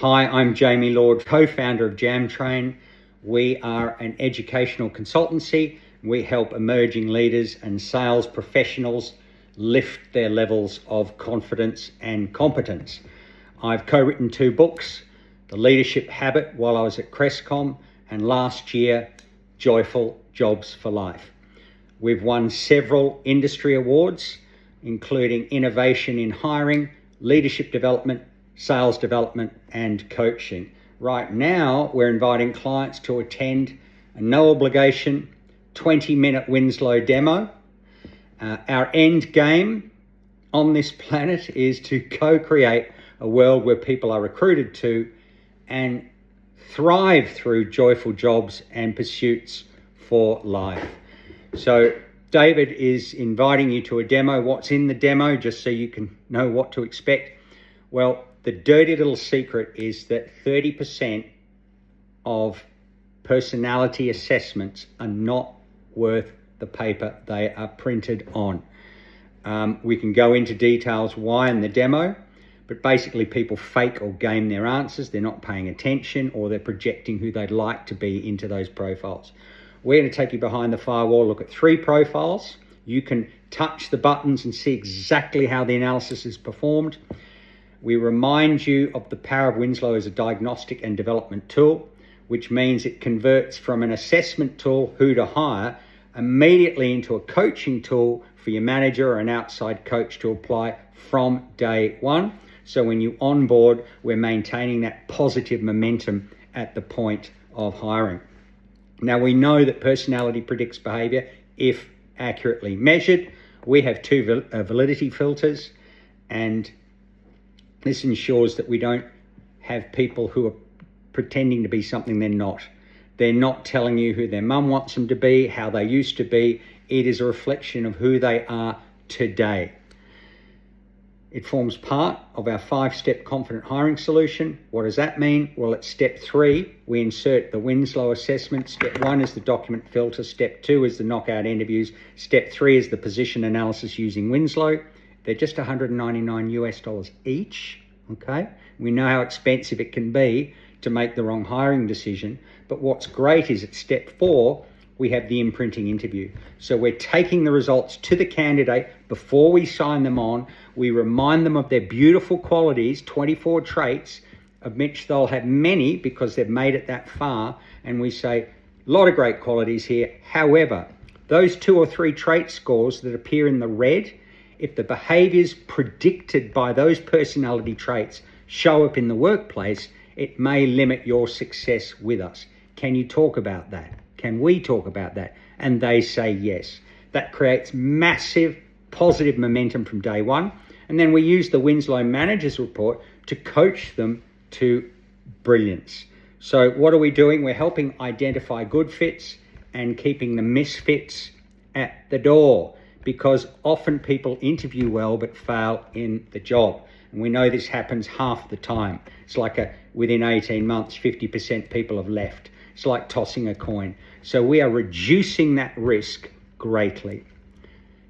Hi, I'm Jamie Lord, co-founder of JamTrain. We are an educational consultancy. We help emerging leaders and sales professionals lift their levels of confidence and competence. I've co-written 2 books, The Leadership Habit while I was at Crestcom, and last year, Joyful Jobs for Life. We've won several industry awards, including innovation in hiring, leadership development, sales development, and coaching. Right now, we're inviting clients to attend a no obligation 20-minute Winslow demo. Our end game on this planet is to co-create a world where people are recruited to and thrive through joyful jobs and pursuits for life. So David is inviting you to a demo. What's in the demo, just so you can know what to expect? Well, the dirty little secret is that 30% of personality assessments are not worth the paper they are printed on. We can go into details why in the demo, but basically people fake or game their answers. They're not paying attention, or they're projecting who they'd like to be into those profiles. We're going to take you behind the firewall, look at 3 profiles. You can touch the buttons and see exactly how the analysis is performed. We remind you of the power of Winslow as a diagnostic and development tool, which means it converts from an assessment tool, who to hire, immediately into a coaching tool for your manager or an outside coach to apply from day one. So when you onboard, we're maintaining that positive momentum at the point of hiring. Now, we know that personality predicts behavior if accurately measured. We have 2 validity filters, and this ensures that we don't have people who are pretending to be something they're not. They're not telling you who their mum wants them to be, how they used to be. It is a reflection of who they are today. It forms part of our 5-step confident hiring solution. What does that mean? Well, at step 3, we insert the Winslow assessment. Step 1 is the document filter. Step 2 is the knockout interviews. Step 3 is the position analysis using Winslow. They're just $199 each, okay? We know how expensive it can be to make the wrong hiring decision. But what's great is at step 4, we have the imprinting interview. So we're taking the results to the candidate before we sign them on. We remind them of their beautiful qualities, 24 traits, of which they'll have many because they've made it that far. And we say, a lot of great qualities here. However, those 2 or 3 trait scores that appear in the red, if the behaviors predicted by those personality traits show up in the workplace, it may limit your success with us. Can you talk about that? Can we talk about that? And they say yes. That creates massive positive momentum from day one. And then we use the Winslow Managers Report to coach them to brilliance. So what are we doing? We're helping identify good fits and keeping the misfits at the door, because often people interview well but fail in the job. And we know this happens half the time. It's like within 18 months, 50% people have left. It's like tossing a coin. So we are reducing that risk greatly.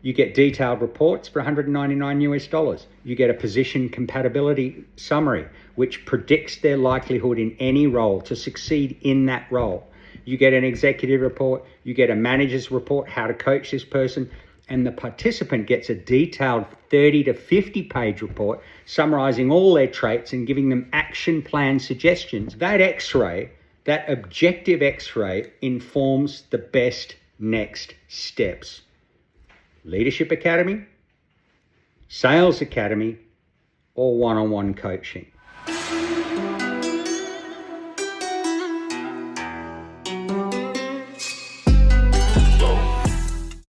You get detailed reports for $199. You get a position compatibility summary, which predicts their likelihood in any role to succeed in that role. You get an executive report. You get a manager's report, how to coach this person. And the participant gets a detailed 30 to 50 page report summarizing all their traits and giving them action plan suggestions. That X-ray, that objective X-ray, informs the best next steps. Leadership Academy, Sales Academy, or one-on-one coaching.